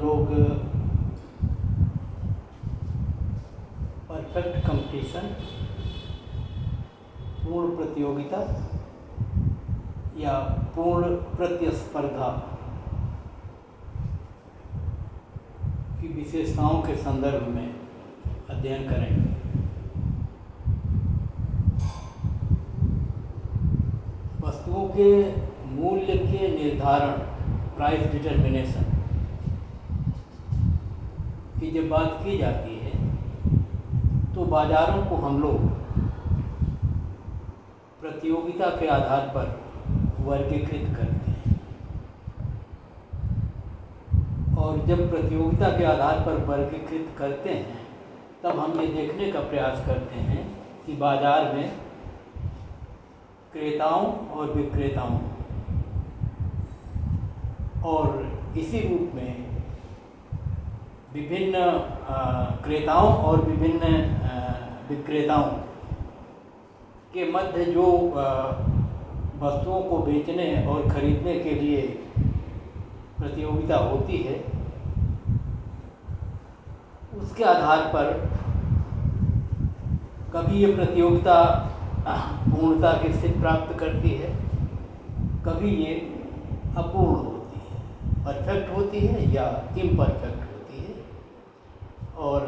लोग perfect competition, पूर्ण प्रतियोगिता या पूर्ण प्रतिस्पर्धा की विशेषताओं के संदर्भ में अध्ययन करेंगे। वस्तुओं के मूल्य के निर्धारण, प्राइस डिटर्मिनेशन की जब बात की जाती है तो बाज़ारों को हम लोग प्रतियोगिता के आधार पर वर्गीकृत करते हैं, और जब प्रतियोगिता के आधार पर वर्गीकृत करते हैं तब हम ये देखने का प्रयास करते हैं कि बाज़ार में क्रेताओं और विक्रेताओं और इसी रूप में विभिन्न क्रेताओं और विभिन्न विक्रेताओं के मध्य जो वस्तुओं को बेचने और खरीदने के लिए प्रतियोगिता होती है, उसके आधार पर कभी ये प्रतियोगिता पूर्णता की स्थिति प्राप्त करती है, कभी ये अपूर्ण होती है, परफेक्ट होती है या इम्परफेक्ट होती है। और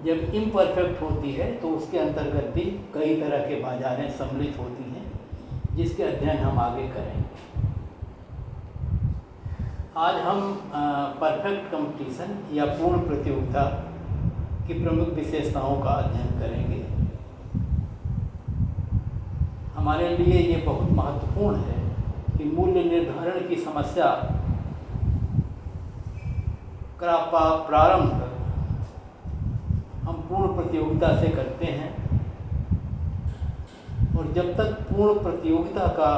जब इम्परफेक्ट होती है तो उसके अंतर्गत भी कई तरह के बाज़ारें सम्मिलित होती हैं, जिसके अध्ययन हम आगे करेंगे। आज हम परफेक्ट कंपटीशन या पूर्ण प्रतियोगिता की प्रमुख विशेषताओं का अध्ययन करेंगे। हमारे लिए ये बहुत महत्वपूर्ण है कि मूल्य निर्धारण की समस्या का प्रारंभ हम पूर्ण प्रतियोगिता से करते हैं, और जब तक पूर्ण प्रतियोगिता का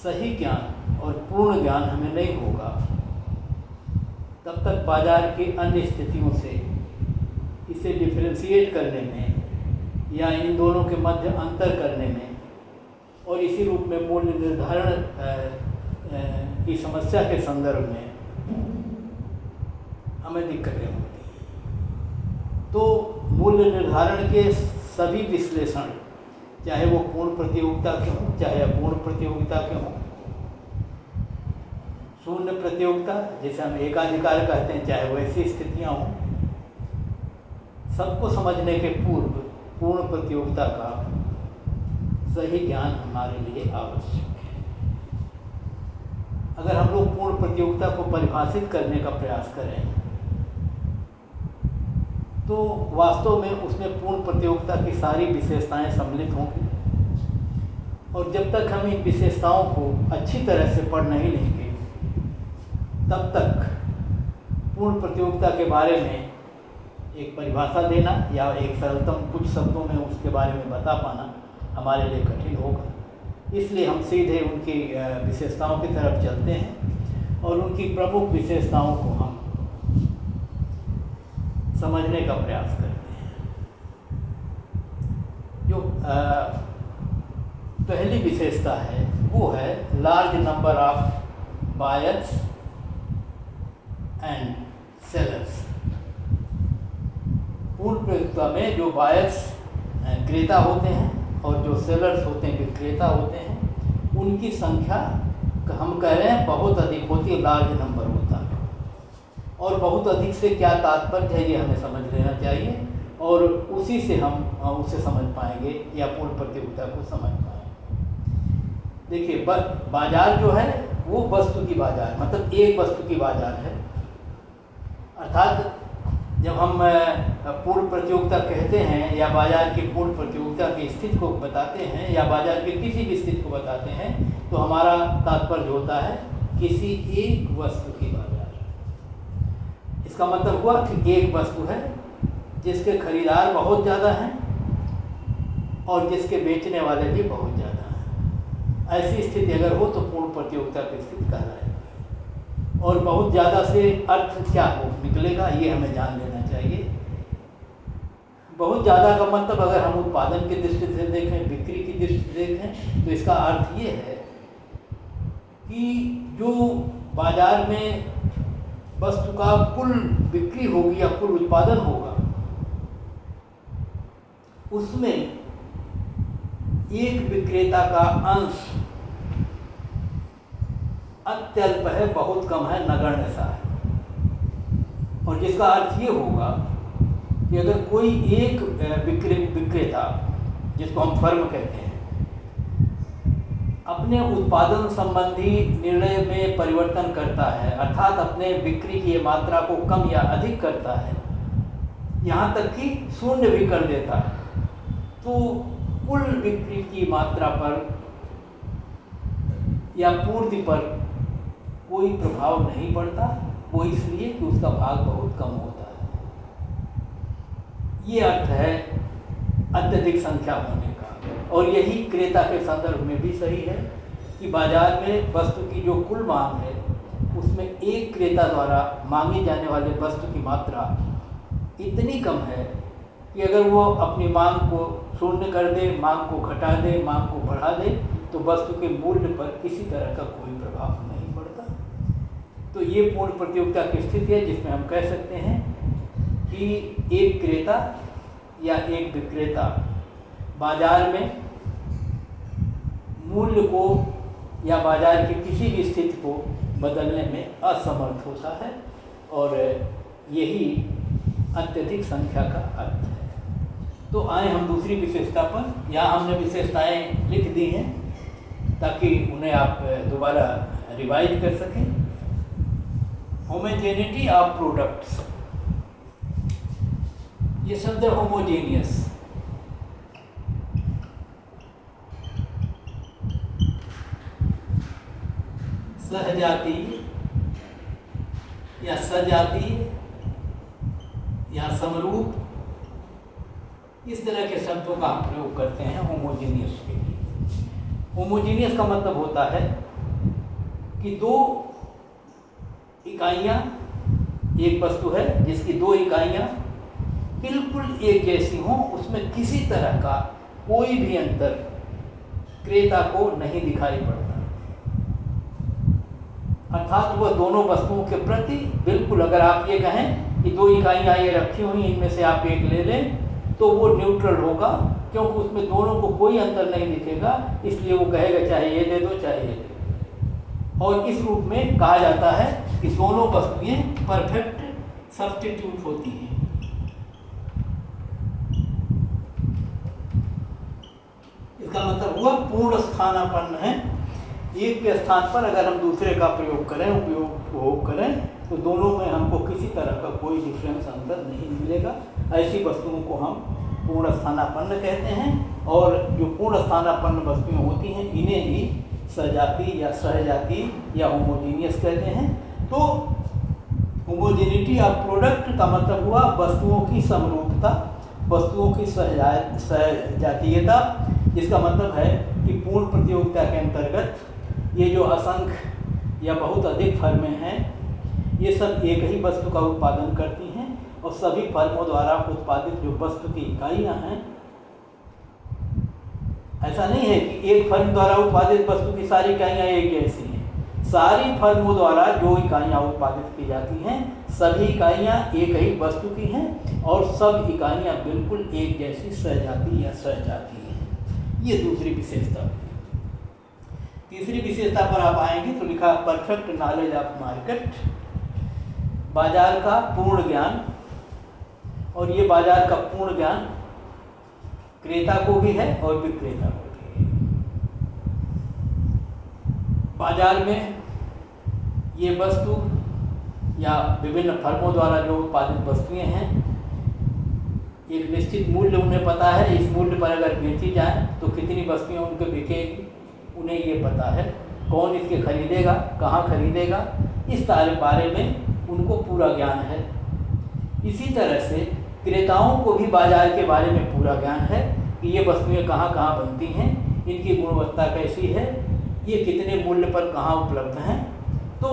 सही ज्ञान और पूर्ण ज्ञान हमें नहीं होगा, तब तक बाज़ार की अन्य स्थितियों से इसे डिफरेंशिएट करने में या इन दोनों के मध्य अंतर करने में और इसी रूप में मूल्य निर्धारण की समस्या के संदर्भ में हमें दिक्कतें होती हैं। तो मूल्य निर्धारण के सभी विश्लेषण, चाहे वो पूर्ण प्रतियोगिता के हों चाहे अपूर्ण प्रतियोगिता के हों, शून्य प्रतियोगिता जिसे हम एकाधिकार कहते हैं, चाहे वैसी स्थितियां हों, सबको समझने के पूर्व पूर्ण प्रतियोगिता का सही ज्ञान हमारे लिए आवश्यक है। अगर हम लोग पूर्ण प्रतियोगिता को परिभाषित करने का प्रयास करें तो वास्तव में उसमें पूर्ण प्रतियोगिता की सारी विशेषताएं सम्मिलित होंगी, और जब तक हम इन विशेषताओं को अच्छी तरह से पढ़ नहीं लेंगे तब तक पूर्ण प्रतियोगिता के बारे में एक परिभाषा देना या एक सरलतम कुछ शब्दों में उसके बारे में बता पाना हमारे लिए कठिन होगा। इसलिए हम सीधे उनकी विशेषताओं की तरफ चलते हैं और उनकी प्रमुख विशेषताओं को हम समझने का प्रयास करते हैं। जो पहली विशेषता है वो है large number of buyers and sellers. पूर्ण प्रतियोगिता में जो बायर्स क्रेता होते हैं और जो सेलर्स होते हैं विक्रेता होते हैं, उनकी संख्या हम कह रहे हैं बहुत अधिक होती है, लार्ज नंबर होता है। और बहुत अधिक से क्या तात्पर्य है ये हमें समझ लेना चाहिए, और उसी से हम उसे समझ पाएंगे या पूर्ण प्रतियोगिता को समझ पाएंगे। देखिए, बाजार जो है वो वस्तु की बाजार, मतलब एक वस्तु की बाजार है। अर्थात जब हम पूर्ण प्रतियोगिता कहते हैं या बाजार की पूर्ण प्रतियोगिता की स्थिति को बताते हैं या बाजार की किसी भी स्थिति को बताते हैं, तो हमारा तात्पर्य होता है किसी एक वस्तु की बाजार। इसका मतलब हुआ कि एक वस्तु है जिसके खरीदार बहुत ज़्यादा हैं और जिसके बेचने वाले भी बहुत ज़्यादा हैं। ऐसी स्थिति अगर हो तो पूर्ण प्रतियोगिता की स्थिति कहलाएगी। और बहुत ज़्यादा से अर्थ क्या हो निकलेगा ये हमें जान लेना चाहिए। बहुत ज़्यादा का मतलब अगर हम उत्पादन की दृष्टि से देखें, बिक्री की दृष्टि से देखें, तो इसका अर्थ ये है कि जो बाजार में वस्तु का कुल बिक्री होगी या कुल उत्पादन होगा, उसमें एक विक्रेता का अंश अत्यल्प है, बहुत कम है, नगण्य सा है। और जिसका अर्थ ये होगा कि अगर कोई एक विक्रेता, जिसको हम फर्म कहते हैं, अपने उत्पादन संबंधी निर्णय में परिवर्तन करता है, अर्थात अपने बिक्री की मात्रा को कम या अधिक करता है, यहाँ तक कि शून्य भी कर देता है, तो कुल बिक्री की मात्रा पर या पूर्ति पर कोई प्रभाव नहीं पड़ता। वो इसलिए कि उसका भाग बहुत कम होता है। ये अर्थ है अत्यधिक संख्या होने का। और यही क्रेता के संदर्भ में भी सही है कि बाजार में वस्तु की जो कुल मांग है, उसमें एक क्रेता द्वारा मांगी जाने वाले वस्तु की मात्रा इतनी कम है कि अगर वो अपनी मांग को शून्य कर दे, मांग को घटा दे, मांग को बढ़ा दे, तो वस्तु के मूल्य पर किसी तरह का कोई प्रभाव नहीं पड़ता। तो ये पूर्ण प्रतियोगिता की स्थिति है जिसमें हम कह सकते हैं कि एक क्रेता या एक विक्रेता बाजार में मूल्य को या बाजार की किसी भी स्थिति को बदलने में असमर्थ होता है, और यही अत्यधिक संख्या का अर्थ है। तो आए हम दूसरी विशेषता पर। यहाँ हमने विशेषताएं लिख दी हैं ताकि उन्हें आप दोबारा रिवाइज कर सकें। होमोजेनिटी ऑफ प्रोडक्ट्स, ये शब्द है होमोजेनियस। सहजातीय या सजातीय या समरूप, इस तरह के शब्दों का हम प्रयोग करते हैं होमोजेनियस के लिए। होमोजेनियस का मतलब होता है कि दो इकाइयाँ, एक वस्तु है जिसकी दो इकाइयाँ बिल्कुल एक जैसी हों, उसमें किसी तरह का कोई भी अंतर क्रेता को नहीं दिखाई पड़ता, अर्थात वह दोनों वस्तुओं के प्रति बिल्कुल, अगर आप ये कहें कि दो इकाइयाँ ये रखी हुई, इनमें से आप एक ले लें, तो वो न्यूट्रल होगा, क्योंकि उसमें दोनों को कोई अंतर नहीं दिखेगा, इसलिए वो कहेगा चाहे ये दे दो चाहे ये दे दो। और इस रूप में कहा जाता है कि दोनों वस्तुएं परफेक्ट सब्स्टिट्यूट होती हैं। इसका मतलब हुआ पूर्ण स्थानापन्न है। एक के स्थान पर अगर हम दूसरे का प्रयोग करें, उपयोग करें, तो दोनों में हमको किसी तरह का कोई डिफरेंस, अंतर नहीं मिलेगा। ऐसी वस्तुओं को हम पूर्ण स्थानापन्न कहते हैं, और जो पूर्ण स्थानापन्न वस्तुएं होती हैं इन्हें ही सजातीय या सहजातीय या होमोजेनियस कहते हैं। तो होमोजेनिटी ऑफ प्रोडक्ट का मतलब हुआ वस्तुओं की समरूपता, वस्तुओं की सहजातीयता, जिसका मतलब है कि पूर्ण प्रतियोगिता के अंतर्गत ये जो असंख्य या बहुत अधिक फर्में हैं, ये सब एक ही वस्तु का उत्पादन करती हैं, और सभी फर्मों द्वारा उत्पादित जो वस्तु की इकाइयाँ हैं, ऐसा नहीं है कि एक फर्म द्वारा उत्पादित वस्तु की सारी इकाइयाँ एक जैसी हैं। सारी फर्मों द्वारा जो इकाइयाँ उत्पादित की जाती हैं, सभी इकाइयाँ एक ही वस्तु की हैं, और सब इकाइयाँ बिल्कुल एक जैसी सहजातीय या सहजातीय हैं। ये दूसरी विशेषता। तीसरी विशेषता पर आप आएंगे तो लिखा परफेक्ट नॉलेज ऑफ मार्केट, बाजार का पूर्ण ज्ञान। और ये बाजार का पूर्ण ज्ञान क्रेता को भी है और विक्रेता को भी है। बाजार में ये वस्तु या विभिन्न फर्मों द्वारा जो उत्पादित वस्तुएं हैं, एक निश्चित मूल्य उन्हें पता है। इस मूल्य पर अगर बेची जाए तो कितनी वस्तुएं उनके बिकेगी, उन्हें ये पता है। कौन इसके खरीदेगा, कहाँ खरीदेगा, इस बारे में उनको पूरा ज्ञान है। इसी तरह से क्रेताओं को भी बाजार के बारे में पूरा ज्ञान है कि ये वस्तुएं कहाँ कहाँ बनती हैं, इनकी गुणवत्ता कैसी है, ये कितने मूल्य पर कहाँ उपलब्ध हैं। तो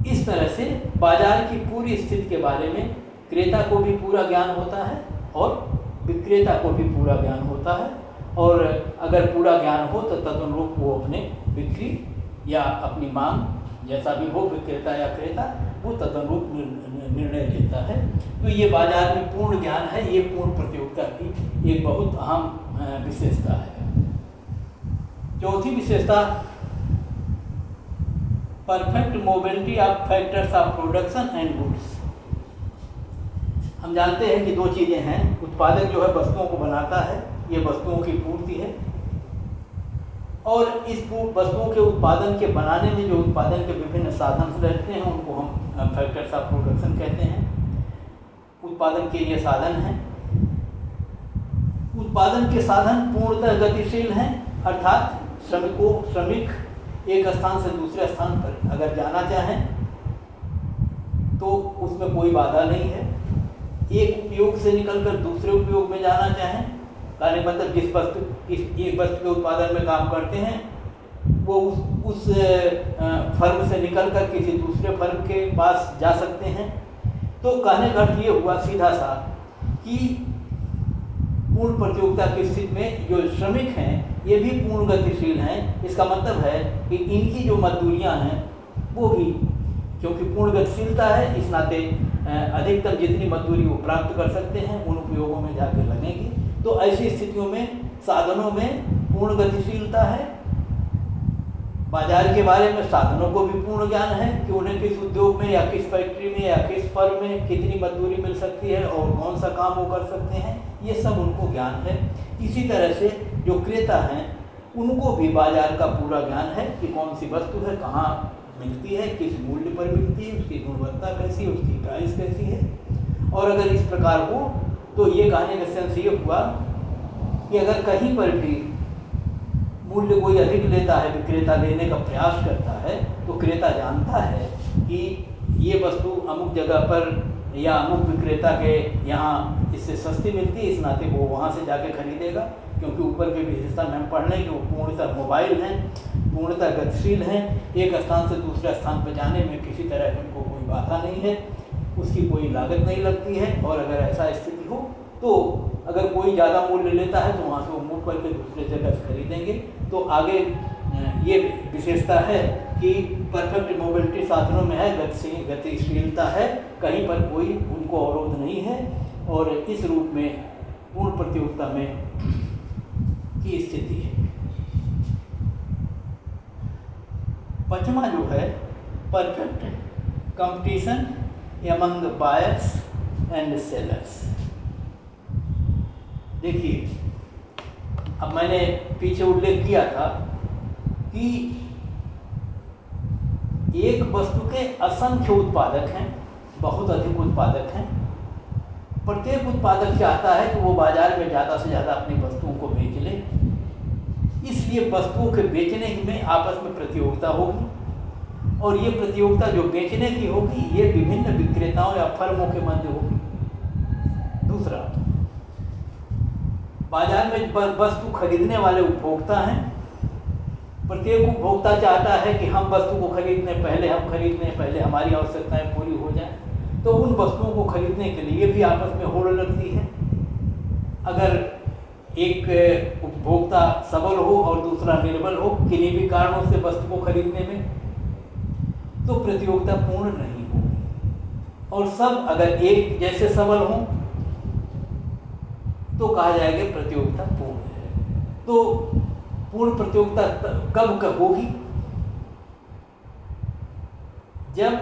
इस तरह से बाजार की पूरी स्थिति के बारे में क्रेता को भी पूरा ज्ञान होता है और विक्रेता को भी पूरा ज्ञान होता है। और अगर पूरा ज्ञान हो तो तदनुरूप वो अपने बिक्री या अपनी मांग जैसा भी हो विक्रेता या क्रेता वो तदनुरूप निर्णय लेता है। तो ये बाजार में पूर्ण ज्ञान है, ये पूर्ण प्रतियोगिता की एक बहुत अहम विशेषता है। चौथी विशेषता perfect mobility of factors of production and goods. हम जानते हैं कि दो चीज़ें हैं, उत्पादक जो है वस्तुओं को बनाता है, ये वस्तुओं की पूर्ति है, और इस वस्तुओं के उत्पादन के बनाने में जो उत्पादन के विभिन्न साधन रहते हैं उनको हम फैक्टर्स ऑफ प्रोडक्शन कहते हैं। उत्पादन के ये साधन हैं। उत्पादन के साधन पूर्णतः गतिशील हैं, अर्थात श्रमिक एक स्थान से दूसरे स्थान पर अगर जाना चाहें तो उसमें कोई बाधा नहीं है। एक उपयोग से निकलकर दूसरे उपयोग में जाना चाहें, कहने मतलब जिस एक वस्तु के उत्पादन में काम करते हैं वो उस फर्म से निकलकर किसी दूसरे फर्म के पास जा सकते हैं। तो कहने का अर्थ ये हुआ सीधा सा कि पूर्ण प्रतियोगिता की स्थिति में जो श्रमिक हैं ये भी पूर्ण गतिशील हैं। इसका मतलब है कि इनकी जो मजदूरियां हैं वो भी, क्योंकि पूर्ण गतिशीलता है इस नाते अधिकतम जितनी मजदूरी वो प्राप्त कर सकते हैं उन उपयोगों में जाकर लगेगी। तो ऐसी स्थितियों में साधनों में पूर्ण गतिशीलता है। बाजार के बारे में साधनों को भी पूर्ण ज्ञान है कि उन्हें किस उद्योग में या किस फैक्ट्री में या किस फर्म में कितनी मजदूरी मिल सकती है और कौन सा काम वो कर सकते हैं, ये सब उनको ज्ञान है। इसी तरह से जो क्रेता हैं उनको भी बाजार का पूरा ज्ञान है कि कौन सी वस्तु है, कहाँ मिलती है, किस मूल्य पर मिलती है, उसकी गुणवत्ता कैसी है, उसकी प्राइस कैसी है। और अगर इस प्रकार हो तो ये कहने का सेंस ये हुआ कि अगर कहीं पर भी मूल्य कोई अधिक लेता है, विक्रेता लेने का प्रयास करता है, तो क्रेता जानता है कि ये वस्तु अमुक जगह पर या अमुक विक्रेता के यहाँ इससे सस्ती मिलती है, इस नाते वो वहाँ से जाके खरीदेगा। क्योंकि ऊपर की विशेषता में हम पढ़ लें कि वो पूर्णतः मोबाइल हैं, पूर्णतः गतिशील हैं, एक स्थान से दूसरे स्थान पर जाने में किसी तरह की उनको कोई बाधा नहीं है, उसकी कोई लागत नहीं लगती है। और अगर ऐसा स्थिति हो तो अगर कोई ज़्यादा मूल्य लेता है तो वहाँ से वो मूव करके दूसरे जगह से खरीदेंगे। तो आगे ये विशेषता है कि परफेक्ट मोबिलिटी साधनों में है, गतिशीलता है, कहीं पर कोई उनको अवरोध नहीं है, और इस रूप में पूर्ण प्रतियोगिता में की स्थिति है। पांचवा जो है perfect competition among buyers and sellers. देखिए, अब मैंने पीछे उल्लेख किया था कि एक वस्तु के असंख्य उत्पादक हैं, बहुत अधिक उत्पादक हैं। प्रत्येक उत्पादक चाहता है कि वो बाजार में ज़्यादा से ज़्यादा अपनी वस्तुओं को बेच ले, इसलिए वस्तुओं के बेचने में आपस में प्रतियोगिता होगी, और ये प्रतियोगिता जो बेचने की होगी ये विभिन्न विक्रेताओं या फर्मों के मध्य होगी। दूसरा, बाजार में वस्तु खरीदने वाले उपभोक्ता हैं। प्रत्येक उपभोक्ता चाहता है कि हम वस्तु को खरीदने पहले हमारी आवश्यकताएं पूरी हो जाएं, तो उन वस्तुओं को खरीदने के लिए भी आपस में होड़ लगती है। अगर एक उपभोक्ता सबल हो और दूसरा निर्बल हो किन्हीं भी कारणों से वस्तु को खरीदने में, तो प्रतियोगिता पूर्ण नहीं होगी। और सब अगर एक जैसे सबल हों तो कहा जाएगा प्रतियोगिता पूर्ण है। तो पूर्ण प्रतियोगिता कब होगी? जब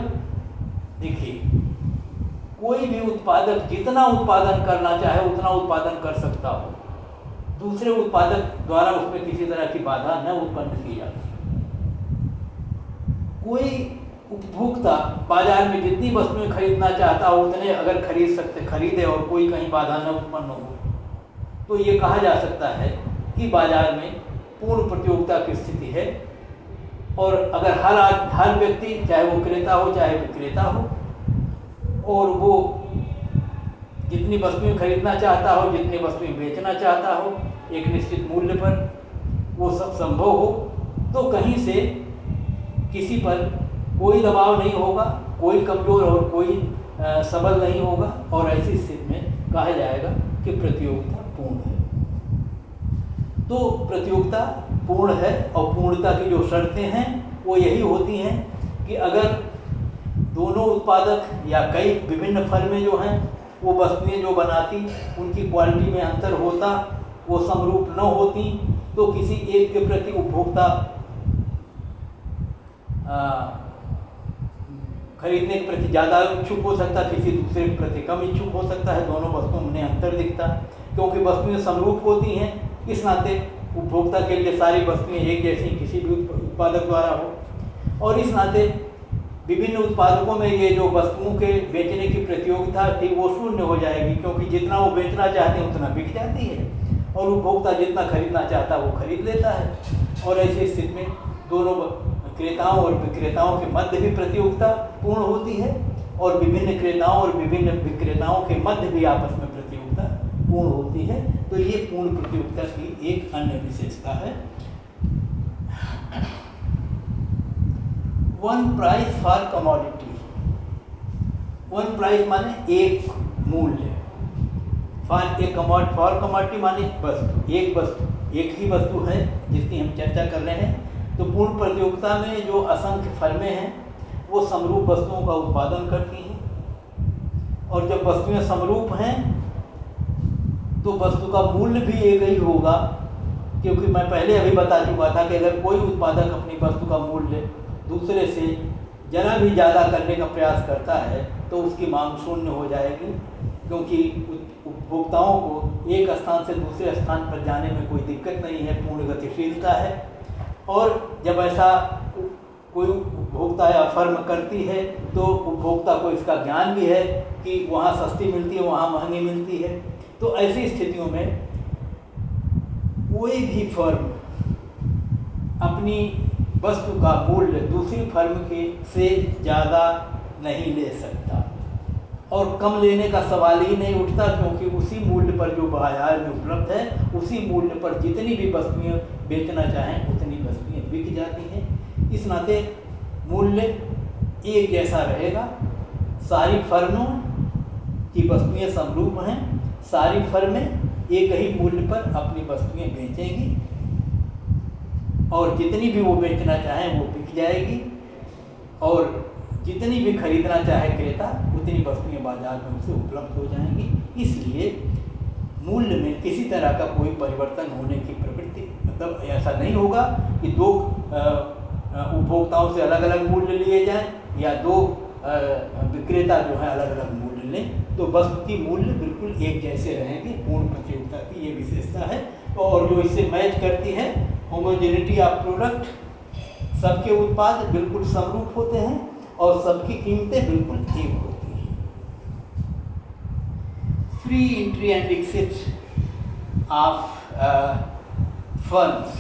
देखिए कोई भी उत्पादक जितना उत्पादन करना चाहे उतना उत्पादन कर सकता हो, दूसरे उत्पादक द्वारा उसमें किसी तरह की बाधा न उत्पन्न की जाती। कोई उपभोक्ता बाजार में जितनी वस्तुएं खरीदना चाहता हो उतने अगर खरीदे और कोई कहीं बाधा न उत्पन्न हो, तो ये कहा जा सकता है कि बाजार में पूर्ण प्रतियोगिता की स्थिति है। और अगर हर व्यक्ति, चाहे वो क्रेता हो चाहे विक्रेता हो, और वो जितनी वस्तुएं खरीदना चाहता हो, जितनी वस्तुएं बेचना चाहता हो एक निश्चित मूल्य पर, वो सब संभव हो, तो कहीं से किसी पर कोई दबाव नहीं होगा, कोई कमज़ोर और कोई सबल नहीं होगा, और ऐसी स्थिति में कहा जाएगा कि प्रतियोगिता पूर्ण है। तो प्रतियोगिता पूर्ण है, और पूर्णता की जो शर्तें हैं वो यही होती हैं कि अगर दोनों उत्पादक या कई विभिन्न फर्में जो हैं वो वस्तुएं जो बनाती उनकी क्वालिटी में अंतर होता, वो समरूप न होती, तो किसी एक के प्रति उपभोक्ता खरीदने के प्रति ज़्यादा इच्छुक हो सकता, किसी दूसरे के प्रति कम इच्छुक हो सकता है। दोनों वस्तुओं में अंतर दिखता, क्योंकि वस्तुएं समरूप होती हैं। इस नाते उपभोक्ता के लिए सारी वस्तुएं एक जैसी किसी भी उत्पादक द्वारा हो, और इस नाते विभिन्न उत्पादकों में ये जो वस्तुओं के बेचने की प्रतियोगिता थी वो शून्य हो जाएगी, क्योंकि जितना वो बेचना चाहते हैं उतना बिक जाती है और उपभोक्ता जितना खरीदना चाहता है वो खरीद लेता है। और ऐसी स्थिति में दोनों क्रेताओं और विक्रेताओं के मध्य भी प्रतियोगिता पूर्ण होती है, और विभिन्न क्रेताओं और विभिन्न विक्रेताओं के मध्य भी आपस में प्रतियोगिता पूर्ण होती है। तो ये पूर्ण प्रतियोगिता की एक अन्य विशेषता है। One price for commodity. One price माने एक मूल्य, for a commodity, for commodity माने वस्तु, एक ही वस्तु है जिसकी हम चर्चा कर रहे हैं। तो पूर्ण प्रतियोगिता में जो असंख्य फर्में हैं वो समरूप वस्तुओं का उत्पादन करती हैं, और जब वस्तुएं समरूप हैं तो वस्तु का मूल्य भी एक ही होगा, क्योंकि मैं पहले अभी बता चुका था कि अगर कोई उत्पादक अपनी वस्तु का मूल्य दूसरे से जरा भी ज़्यादा करने का प्रयास करता है तो उसकी मांग शून्य हो जाएगी, क्योंकि उपभोक्ताओं को एक स्थान से दूसरे स्थान पर जाने में कोई दिक्कत नहीं है, पूर्ण गतिशीलता है। और जब ऐसा कोई उपभोक्ता या फर्म करती है तो उपभोक्ता को इसका ज्ञान भी है कि वहाँ सस्ती मिलती है, वहाँ महंगी मिलती है। तो ऐसी स्थितियों में कोई भी फर्म अपनी वस्तु का मूल्य दूसरी फर्म के से ज़्यादा नहीं ले सकता, और कम लेने का सवाल ही नहीं उठता, क्योंकि उसी मूल्य पर जो बाजार में उपलब्ध है उसी मूल्य पर जितनी भी वस्तुएं बेचना चाहें उतनी वस्तुएं बिक जाती हैं। इस नाते मूल्य एक जैसा रहेगा। सारी फर्मों की वस्तुएं समरूप हैं, सारी फर्में एक ही मूल्य पर अपनी वस्तुएं बेचेंगी, और जितनी भी वो बेचना चाहें वो बिक जाएगी, और जितनी भी खरीदना चाहे क्रेता उतनी वस्तुएं बाजार में उसे उपलब्ध हो जाएंगी। इसलिए मूल्य में किसी तरह का कोई परिवर्तन होने की प्रवृत्ति, मतलब ऐसा नहीं होगा कि दो उपभोक्ताओं से अलग अलग मूल्य लिए जाएं या दो विक्रेता जो है अलग अलग मूल्य लें, तो वस्तु की मूल्य बिल्कुल एक जैसे रहेंगे। पूर्ण प्रतियोगिता की ये विशेषता है। और जो इससे मैच करती है होमोजेनिटी ऑफ प्रोडक्ट, सबके उत्पाद बिल्कुल समरूप होते हैं और सबकी कीमतें बिल्कुल एक होती हैं। Free entry and exit of firms.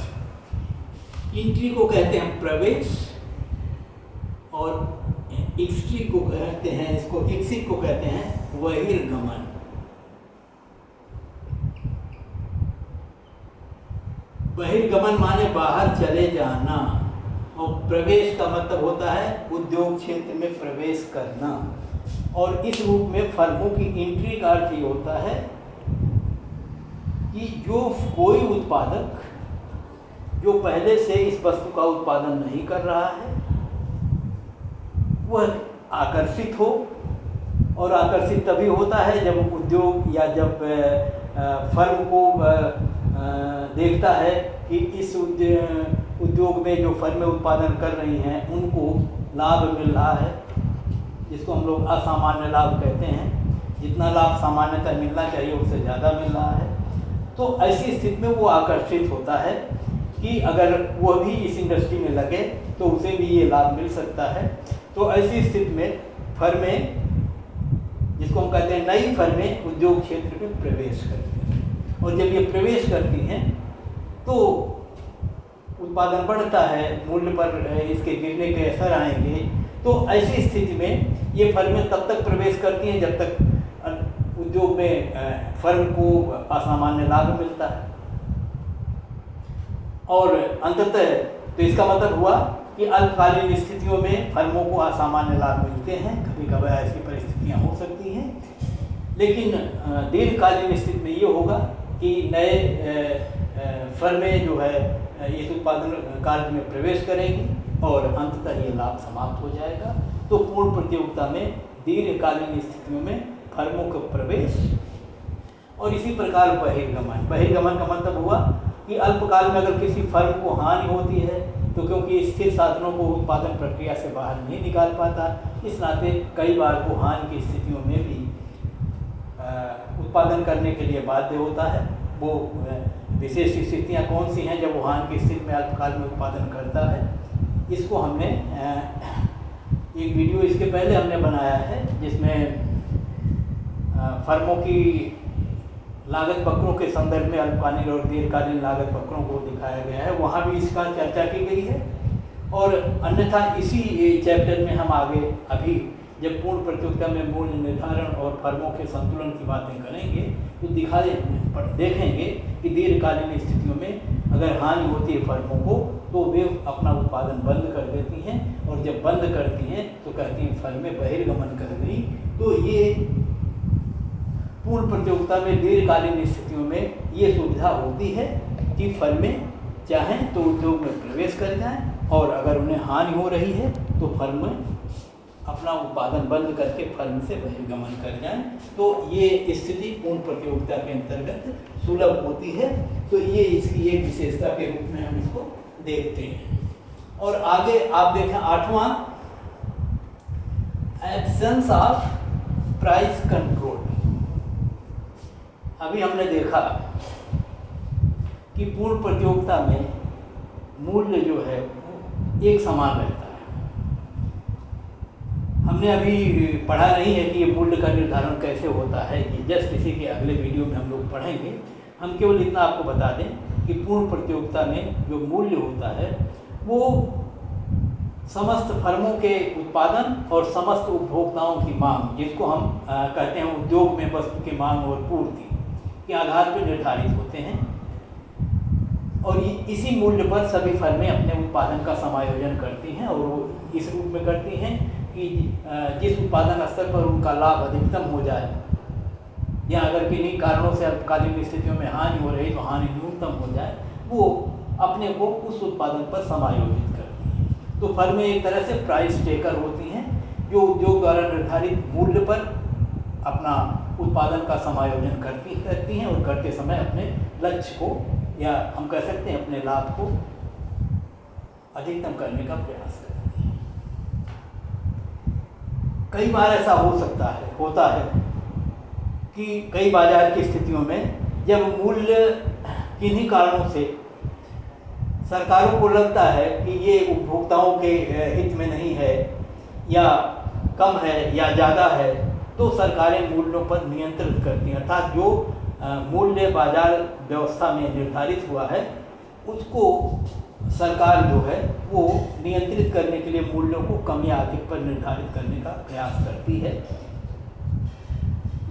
Entry को कहते हैं प्रवेश, और एग्जिट को कहते हैं, इसको एग्जिट को कहते हैं बहिर्गमन। बहिर्गमन माने बाहर चले जाना, और प्रवेश का मतलब होता है उद्योग क्षेत्र में प्रवेश करना। और इस रूप में फर्मों की एंट्री का अर्थ ये होता है कि जो कोई उत्पादक जो पहले से इस वस्तु का उत्पादन नहीं कर रहा है वह आकर्षित हो, और आकर्षित तभी होता है जब उद्योग या जब फर्म को देखता है कि इस उद्योग में जो फर्में उत्पादन कर रही हैं उनको लाभ मिल रहा है, जिसको हम लोग असामान्य लाभ कहते हैं। जितना लाभ सामान्यतः मिलना चाहिए उससे ज़्यादा मिल रहा है, तो ऐसी स्थिति में वो आकर्षित होता है कि अगर वह भी इस इंडस्ट्री में लगे तो उसे भी ये लाभ मिल सकता है। तो ऐसी स्थिति में फर्में, जिसको हम कहते हैं नई फर्में, उद्योग क्षेत्र में प्रवेश करती हैं, और जब ये प्रवेश करती हैं तो उत्पादन बढ़ता है, मूल्य पर इसके गिरने के असर आएंगे। तो ऐसी स्थिति में ये फर्में तब तक प्रवेश करती हैं जब तक उद्योग में फर्म को असामान्य लाभ मिलता है, और अंततः तो इसका मतलब हुआ कि अल्पकालीन स्थितियों में फर्मों को असामान्य लाभ मिलते हैं, कभी कभी ऐसी परिस्थितियां हो सकती हैं। लेकिन दीर्घकालीन स्थिति में ये होगा कि नए फर्में जो है इस उत्पादन कार्य में प्रवेश करेंगी, और अंततः ये लाभ समाप्त हो जाएगा। तो पूर्ण प्रतियोगिता में दीर्घकालीन स्थितियों में फर्मों का प्रवेश और इसी प्रकार बहिर्गमन। बहिर्गमन का मतलब हुआ कि अल्पकाल में अगर किसी फर्म को हानि होती है तो क्योंकि स्थिर साधनों को उत्पादन प्रक्रिया से बाहर नहीं निकाल पाता, इस नाते कई बार वो हानि की स्थितियों में भी उत्पादन करने के लिए बाध्य होता है। वो विशेष स्थितियाँ कौन सी हैं जब वो हानि की स्थिति में अल्पकाल में उत्पादन करता है, इसको हमने एक वीडियो इसके पहले हमने बनाया है जिसमें फर्मों की लागत वक्रों के संदर्भ में अल्पकालीन और दीर्घकालीन लागत वक्रों को दिखाया गया है, वहाँ भी इसका चर्चा की गई है। और अन्यथा इसी चैप्टर में हम आगे अभी जब पूर्ण प्रतियोगिता में मूल्य निर्धारण और फर्मों के संतुलन की बातें करेंगे तो देखेंगे कि दीर्घकालीन स्थितियों में अगर हानि होती है फर्मों को तो वे अपना उत्पादन बंद कर देती हैं, और जब बंद करती हैं तो कहती हैं फर्में बहिर्गमन कर गई। तो ये पूर्ण प्रतियोगिता में दीर्घकालीन स्थितियों में ये सुविधा होती है कि फर्में चाहें तो उद्योग में प्रवेश कर जाएं, और अगर उन्हें हानि हो रही है तो फर्म अपना उत्पादन बंद करके फर्म से बहिर्गमन कर जाएं। तो ये स्थिति पूर्ण प्रतियोगिता के अंतर्गत सुलभ होती है। तो ये इसकी एक विशेषता के रूप में हम इसको देखते हैं। और आगे आप देखें 8वां, एब्सेंस ऑफ प्राइस कंट्रोल। अभी हमने देखा कि पूर्ण प्रतियोगिता में मूल्य जो है एक समान रहता है। हमने अभी पढ़ा नहीं है कि ये मूल्य का निर्धारण कैसे होता है, ये जस्ट किसी के अगले वीडियो में हम लोग पढ़ेंगे। हम केवल इतना आपको बता दें कि पूर्ण प्रतियोगिता में जो मूल्य होता है वो समस्त फर्मों के उत्पादन और समस्त उपभोक्ताओं की मांग, जिसको हम कहते हैं उद्योग में वस्तु की मांग और पूर्ति के आधार पर निर्धारित होते हैं। और इसी मूल्य पर सभी फर्में अपने उत्पादन का समायोजन करती हैं, और वो इस रूप में करती हैं कि जिस उत्पादन स्तर पर उनका लाभ अधिकतम हो जाए, या अगर किन्हीं कारणों से अल्पकालीन स्थितियों में हानि हो रही तो हानि न्यूनतम हो जाए, वो अपने को उस उत्पादन पर समायोजित करती हैं। तो फर्में एक तरह से प्राइस टेकर होती हैं जो उद्योग द्वारा निर्धारित मूल्य पर अपना उत्पादन का समायोजन करती हैं, और करते समय अपने लक्ष्य को, या हम कह सकते हैं अपने लाभ को अधिकतम करने का प्रयास करती हैं। कई बार ऐसा होता है कि कई बाजार की स्थितियों में जब मूल्य किन्हीं कारणों से सरकारों को लगता है कि ये उपभोक्ताओं के हित में नहीं है, या कम है या ज़्यादा है, तो सरकारें मूल्यों पर नियंत्रित करती हैं। अर्थात जो मूल्य बाजार व्यवस्था में निर्धारित हुआ है उसको सरकार जो है वो नियंत्रित करने के लिए मूल्यों को कम या अधिक पर निर्धारित करने का प्रयास करती है।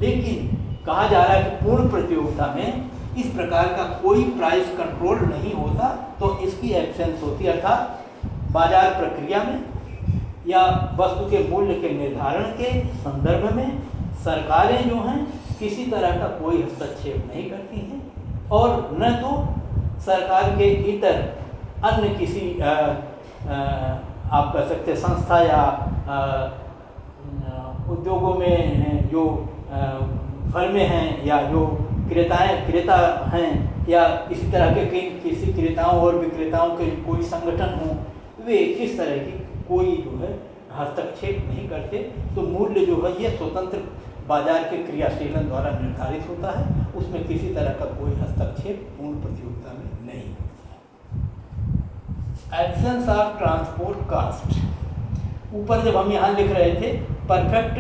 लेकिन कहा जा रहा है कि पूर्ण प्रतियोगिता में इस प्रकार का कोई प्राइस कंट्रोल नहीं होता, तो इसकी एब्सेंस होती है। अर्थात बाजार प्रक्रिया में या वस्तु के मूल्य के निर्धारण के संदर्भ में सरकारें जो हैं किसी तरह का कोई हस्तक्षेप नहीं करती हैं, और न तो सरकार के इतर अन्य किसी आप कह सकते संस्था या उद्योगों में जो फर्में हैं या जो क्रेता हैं या इसी तरह के किसी क्रेताओं और विक्रेताओं के कोई संगठन हो, वे किस तरह की कोई जो है हस्तक्षेप नहीं करते। तो मूल्य जो है ये स्वतंत्र बाजार के क्रियाशीलन द्वारा निर्धारित होता है, उसमें किसी तरह का कोई हस्तक्षेप पूर्ण प्रतियोगिता में नहीं होता है। Absence of transport cost. ऊपर जब हम यहाँ लिख रहे थे perfect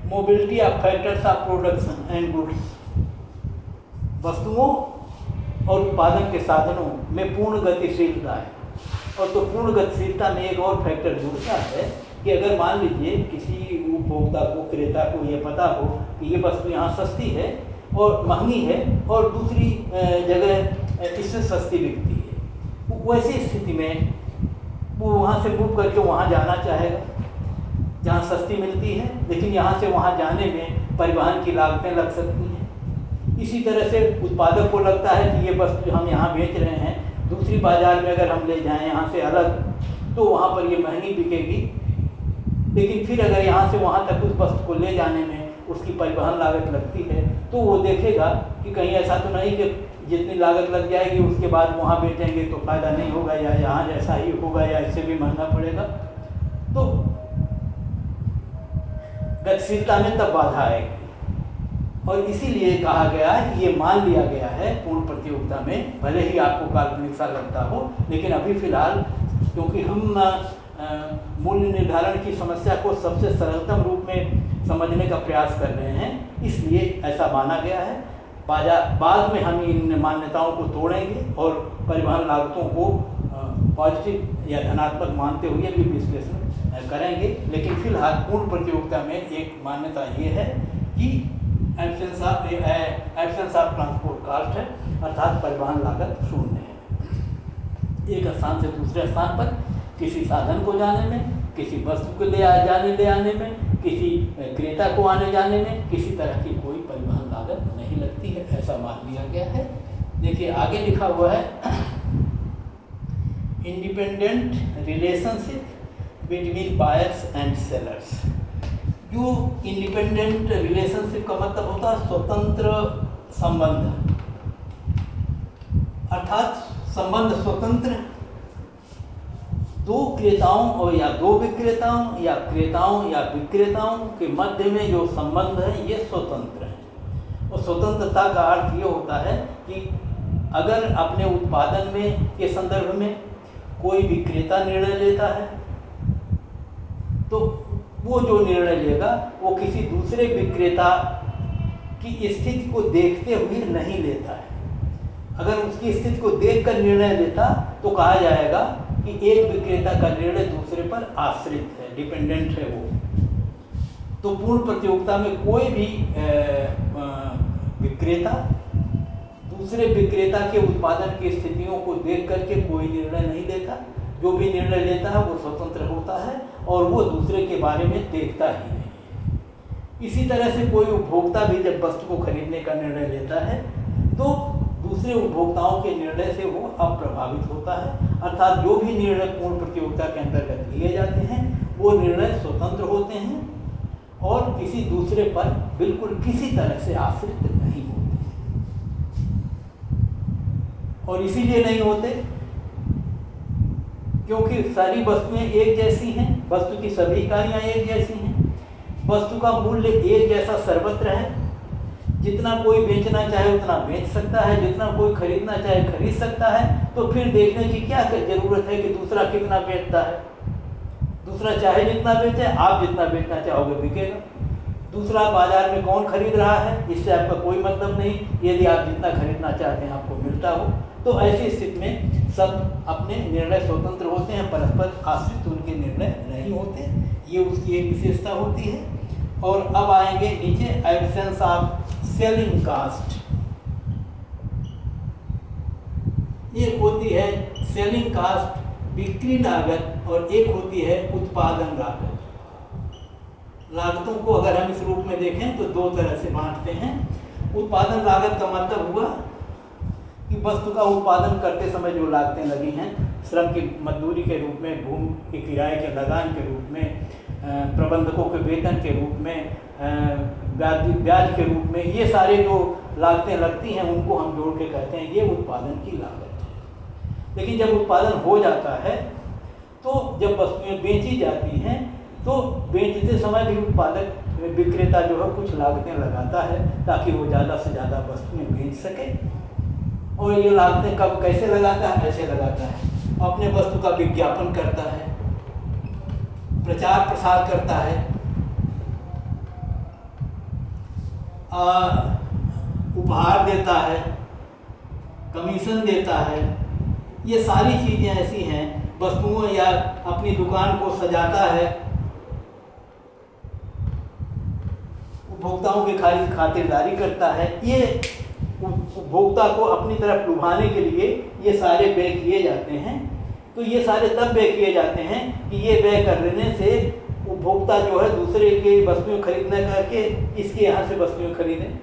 mobility of factors of production and goods, वस्तुओं और उत्पादन के साधनों में पूर्ण गतिशीलता है। और तो पूर्ण गतिशीलता में एक और फैक्टर जुड़ता है कि अगर मान लीजिए किसी उपभोक्ता को, क्रेता को ये पता हो कि ये वस्तु यहाँ सस्ती है और महंगी है और दूसरी जगह इससे सस्ती बिकती है, वैसी स्थिति में वो वहाँ से मूव करके वहाँ जाना चाहेगा जहाँ सस्ती मिलती है, लेकिन यहाँ से वहाँ जाने में परिवहन की लागतें लग सकती हैं। इसी तरह से उत्पादक को लगता है कि ये वस्तु हम यहाँ बेच रहे हैं, दूसरी बाजार में अगर हम ले जाएं यहाँ से अलग तो वहाँ पर ये महंगी बिकेगी। लेकिन फिर अगर यहाँ से वहाँ तक उस वस्तु को ले जाने में उसकी परिवहन लागत लगती है, तो वो देखेगा कि कहीं ऐसा तो नहीं कि जितनी लागत लग जाएगी उसके बाद वहाँ बेचेंगे तो फ़ायदा नहीं होगा, या यहाँ जैसा ही होगा या इससे भी महंगा पड़ेगा। तो गतिशीलता में तब बाधा आएगी। और इसीलिए कहा गया है कि ये मान लिया गया है पूर्ण प्रतियोगिता में, भले ही आपको काल्पनिक सा लगता हो, लेकिन अभी फ़िलहाल क्योंकि हम मूल्य निर्धारण की समस्या को सबसे सरलतम रूप में समझने का प्रयास कर रहे हैं, इसलिए ऐसा माना गया है। बाद में हम इन मान्यताओं को तोड़ेंगे और परिवहन लागतों को पॉजिटिव या धनात्मक मानते हुए भी विश्लेषण करेंगे। लेकिन फिलहाल पूर्ण प्रतियोगिता में एक मान्यता ये है कि एब्सेंस ऑफ ट्रांसपोर्ट कॉस्ट है, अर्थात परिवहन लागत शून्य है। एक स्थान से दूसरे स्थान पर किसी साधन को जाने में, किसी वस्तु को ले आने में, किसी क्रेता को आने जाने में किसी तरह की कोई परिवहन लागत नहीं लगती है, ऐसा मान लिया गया है। देखिए आगे लिखा हुआ है, independent relationship between buyers and sellers. जो इंडिपेंडेंट रिलेशनशिप का मतलब होता है स्वतंत्र संबंध, अर्थात संबंध स्वतंत्र, दो क्रेताओं और या दो विक्रेताओं या क्रेताओं या विक्रेताओं के मध्य में जो संबंध है ये स्वतंत्र है। और स्वतंत्रता का अर्थ ये होता है कि अगर अपने उत्पादन में के संदर्भ में कोई विक्रेता निर्णय लेता है तो वो जो निर्णय लेगा वो किसी दूसरे विक्रेता की स्थिति को देखते हुए नहीं लेता है। अगर उसकी स्थिति को देखकर निर्णय लेता तो कहा जाएगा कि एक विक्रेता का निर्णय दूसरे पर आश्रित है, डिपेंडेंट है वो। तो पूर्ण प्रतियोगिता में कोई भी विक्रेता दूसरे विक्रेता के उत्पादन की स्थितियों को देख करके कोई निर्णय नहीं लेता। जो भी निर्णय लेता है वो स्वतंत्र होता है और वो दूसरे के बारे में देखता ही नहीं। इसी तरह से कोई उपभोक्ता भी जब वस्तु को खरीदने का निर्णय लेता है तो दूसरे उपभोक्ताओं के निर्णय से वो अप्रभावित होता है। अर्थात जो भी निर्णय पूर्ण प्रतियोगिता के अंतर्गत लिए जाते हैं वो निर्णय स्वतंत्र होते हैं और किसी दूसरे पर बिल्कुल किसी तरह से आश्रित नहीं होते। और इसीलिए नहीं होते क्योंकि सारी वस्तुएं एक जैसी हैं, वस्तु की सभी इकाइयाँ एक जैसी हैं, वस्तु का मूल्य एक जैसा सर्वत्र है। जितना कोई बेचना चाहे उतना बेच सकता है, जितना कोई खरीदना चाहे खरीद सकता है। तो फिर देखने की क्या जरूरत है कि दूसरा कितना बेचता है। दूसरा चाहे जितना बेचे, आप जितना बेचना चाहोगे बिकेगा। दूसरा बाजार में कौन खरीद रहा है इससे आपका कोई मतलब नहीं, यदि आप जितना खरीदना चाहते हैं आपको मिलता हो। तो ऐसी स्थिति में सब अपने निर्णय स्वतंत्र होते हैं, परस्पर आश्रित उनके निर्णय नहीं होते। ये उसकी एक विशेषता होती है। और अब आएंगे नीचे, एब्सेंस ऑफ सेलिंग कास्ट। एक होती है सेलिंग कास्ट बिक्री लागत और एक होती है उत्पादन लागत। लागतों को अगर हम इस रूप में देखें तो दो तरह से बांटते हैं। उत्पादन लागत का मतलब हुआ कि वस्तु का उत्पादन करते समय जो लागतें लगी हैं, श्रम की मजदूरी के रूप में, भूमि के किराए के लगान के रूप में, प्रबंधकों के वेतन के रूप में, ब्याज के रूप में, ये सारे जो लागतें लगती हैं उनको हम जोड़ के कहते हैं ये उत्पादन की लागत है। लेकिन जब उत्पादन हो जाता है तो जब वस्तुएं बेची जाती हैं तो बेचते समय भी उत्पादक विक्रेता जो है कुछ लागतें लगाता है ताकि वो ज़्यादा से ज़्यादा वस्तुएं बेच सके। और ये लागतें कब कैसे लगाता है? ऐसे लगाता है, अपने वस्तु का विज्ञापन करता है, प्रचार प्रसार करता है, उपहार देता है, कमीशन देता है। ये सारी चीज़ें ऐसी हैं, वस्तुओं या अपनी दुकान को सजाता है, उपभोक्ताओं की खातिरदारी करता है। ये उपभोक्ता को अपनी तरफ लुभाने के लिए ये सारे व्यय किए जाते हैं। तो ये सारे तब व्यय किए जाते हैं कि ये व्यय करने से उपभोक्ता जो है दूसरे के वस्तुएं खरीदने करके इसके यहाँ से वस्तुएं खरीदें।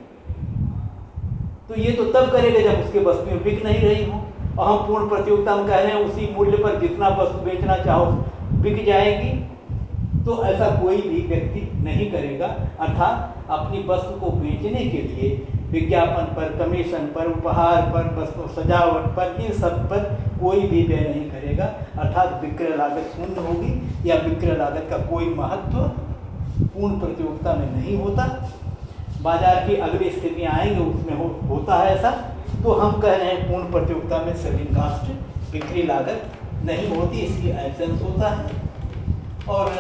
तो ये तो तब करेगा जब उसके वस्तुएं बिक नहीं रही हो। और हम पूर्ण प्रतियोगिता में कह रहे हैं उसी मूल्य पर जितना वस्तु बेचना चाहो बिक जाएगी, तो ऐसा कोई भी व्यक्ति नहीं करेगा। अर्थात अपनी वस्तु को बेचने के लिए विज्ञापन पर, कमीशन पर, उपहार पर, वस्तु सजावट पर, इन सब पर कोई भी व्यय नहीं करेगा। अर्थात विक्रय लागत शून्य होगी या विक्रय लागत का कोई महत्व पूर्ण प्रतियोगिता में नहीं होता। बाजार की अगली स्थितियाँ आएंगी उसमें होता है ऐसा। तो हम कह रहे हैं पूर्ण प्रतियोगिता में सेलिंग कास्ट, बिक्री लागत नहीं होती, इसकी एब्सेंस होता है। और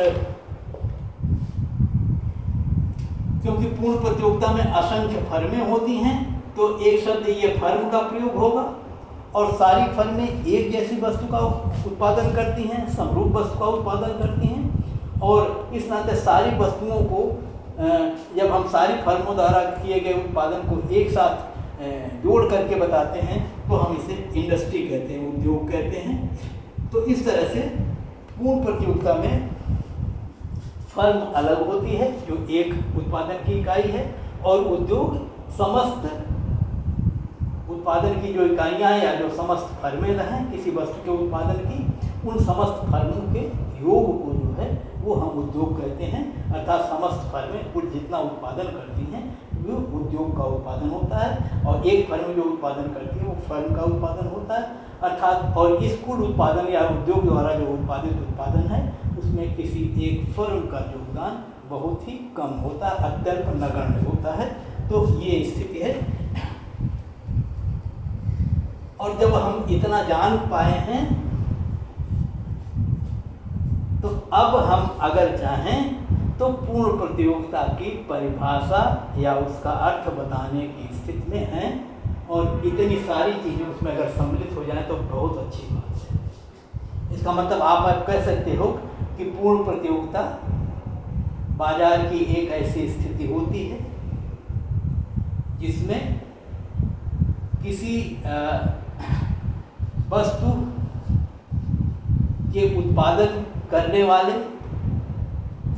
क्योंकि पूर्ण प्रतियोगिता में असंख्य फर्में होती हैं, तो एक शब्द ये फर्म का प्रयोग होगा, और सारी फर्में एक जैसी वस्तु का उत्पादन करती हैं, समरूप वस्तु का उत्पादन करती हैं। और इस नाते सारी वस्तुओं को जब हम सारी फर्मों द्वारा किए गए उत्पादन को एक साथ जोड़ करके बताते हैं तो हम इसे इंडस्ट्री कहते हैं, उद्योग कहते हैं। तो इस तरह से पूर्ण प्रतियोगिता में फर्म अलग होती है जो एक उत्पादन की इकाई है, और उद्योग समस्त उत्पादन की जो इकाइयाँ हैं या जो समस्त फर्में हैं किसी वस्तु के उत्पादन की, उन समस्त फर्मों के योग को जो है वो हम उद्योग कहते हैं। अर्थात समस्त फर्में कुल जितना उत्पादन करती हैं वो उद्योग का उत्पादन होता है, और एक फर्म जो उत्पादन करती है वो फर्म का उत्पादन होता है। अर्थात और इस कुल उत्पादन या उद्योग द्वारा जो उत्पादित उत्पादन है उसमें किसी एक फर्म का योगदान बहुत ही कम होता है, अत्यल्प नगण्य होता है। तो ये स्थिति है। और जब हम इतना जान पाए हैं तो अब हम अगर चाहें तो पूर्ण प्रतियोगिता की परिभाषा या उसका अर्थ बताने की स्थिति में हैं, और इतनी सारी चीज़ें उसमें अगर सम्मिलित हो जाएं तो बहुत अच्छी बात है। इसका मतलब आप कह सकते हो कि पूर्ण प्रतियोगिता बाजार की एक ऐसी स्थिति होती है जिसमें किसी वस्तु के उत्पादन करने वाले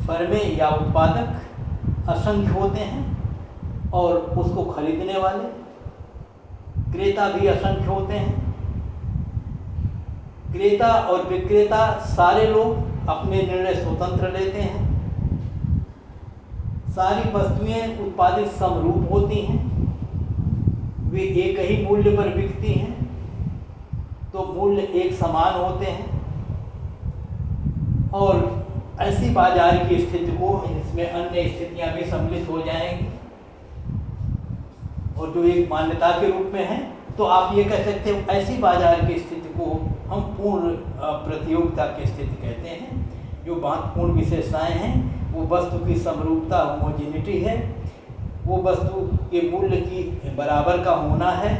फर्में या उत्पादक असंख्य होते हैं, और उसको खरीदने वाले क्रेता भी असंख्य होते हैं। क्रेता और विक्रेता सारे लोग अपने निर्णय स्वतंत्र लेते हैं। सारी वस्तुएं उत्पादित समरूप होती हैं, वे एक ही मूल्य पर बिकती हैं, तो मूल्य एक समान होते हैं। और ऐसी बाजार की स्थिति को इसमें अन्य स्थितियां भी सम्मिलित हो जाएंगी और जो एक मान्यता के रूप में है, तो आप ये कह सकते हो ऐसी बाजार की स्थिति को हम पूर्ण प्रतियोगिता की स्थिति कहते हैं। जो महत्वपूर्ण विशेषताएं हैं वो वस्तु की समरूपता, होमोजेनिटी है, वो वस्तु के मूल्य की बराबर का होना है,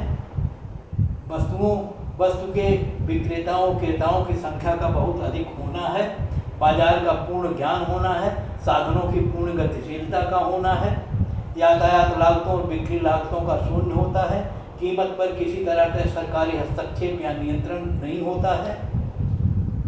वस्तु के विक्रेताओं क्रेताओं की संख्या का बहुत अधिक होना है, बाजार का पूर्ण ज्ञान होना है, साधनों की पूर्ण गतिशीलता का होना है, यातायात लागतों और बिक्री लागतों का शून्य होता है, कीमत पर किसी तरह का सरकारी हस्तक्षेप या नियंत्रण नहीं होता है,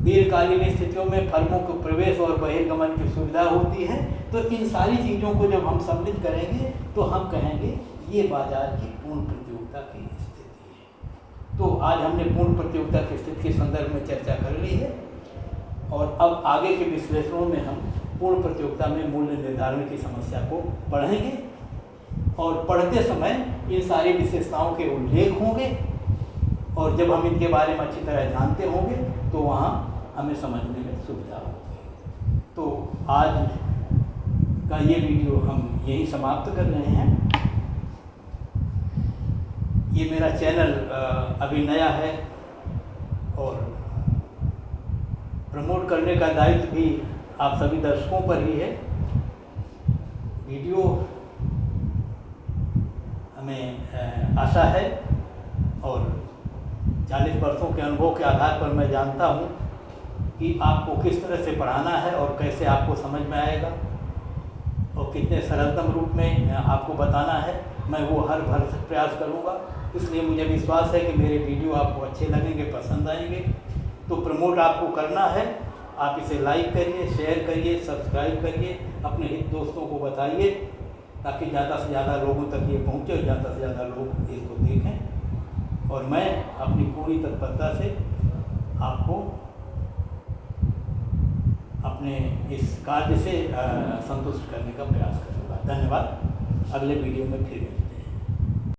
दीर्घकालीन स्थितियों में फर्मों को प्रवेश और बहिर्गमन की सुविधा होती है। तो इन सारी चीज़ों को जब हम सम्मिलित करेंगे तो हम कहेंगे ये बाजार की पूर्ण प्रतियोगिता की स्थिति है। तो आज हमने पूर्ण प्रतियोगिता की स्थिति के संदर्भ में चर्चा कर ली है, और अब आगे के विश्लेषणों में हम पूर्ण प्रतियोगिता में मूल्य निर्धारण की समस्या को पढ़ेंगे, और पढ़ते समय इन सारी विशेषताओं के उल्लेख होंगे, और जब हम इनके बारे में अच्छी तरह जानते होंगे तो वहाँ हमें समझने में सुविधा होगी। तो आज का ये वीडियो हम यहीं समाप्त कर रहे हैं। ये मेरा चैनल अभी नया है और प्रमोट करने का दायित्व भी आप सभी दर्शकों पर ही है। वीडियो हमें आशा है और 40 वर्षों के अनुभव के आधार पर मैं जानता हूँ कि आपको किस तरह से पढ़ाना है और कैसे आपको समझ में आएगा और कितने सरलतम रूप में आपको बताना है। मैं वो हर भर से प्रयास करूँगा। इसलिए मुझे विश्वास है कि मेरे वीडियो आपको अच्छे लगेंगे, पसंद आएंगे। तो प्रमोट आपको करना है, आप इसे लाइक करिए, शेयर करिए, सब्सक्राइब करिए, अपने हित दोस्तों को बताइए ताकि ज़्यादा से ज़्यादा लोगों तक ये पहुँचे और ज़्यादा से ज़्यादा लोग इसको देखें। और मैं अपनी पूरी तत्परता से आपको अपने इस कार्य से संतुष्ट करने का प्रयास करूँगा। धन्यवाद। अगले वीडियो में फिर मिलेंगे।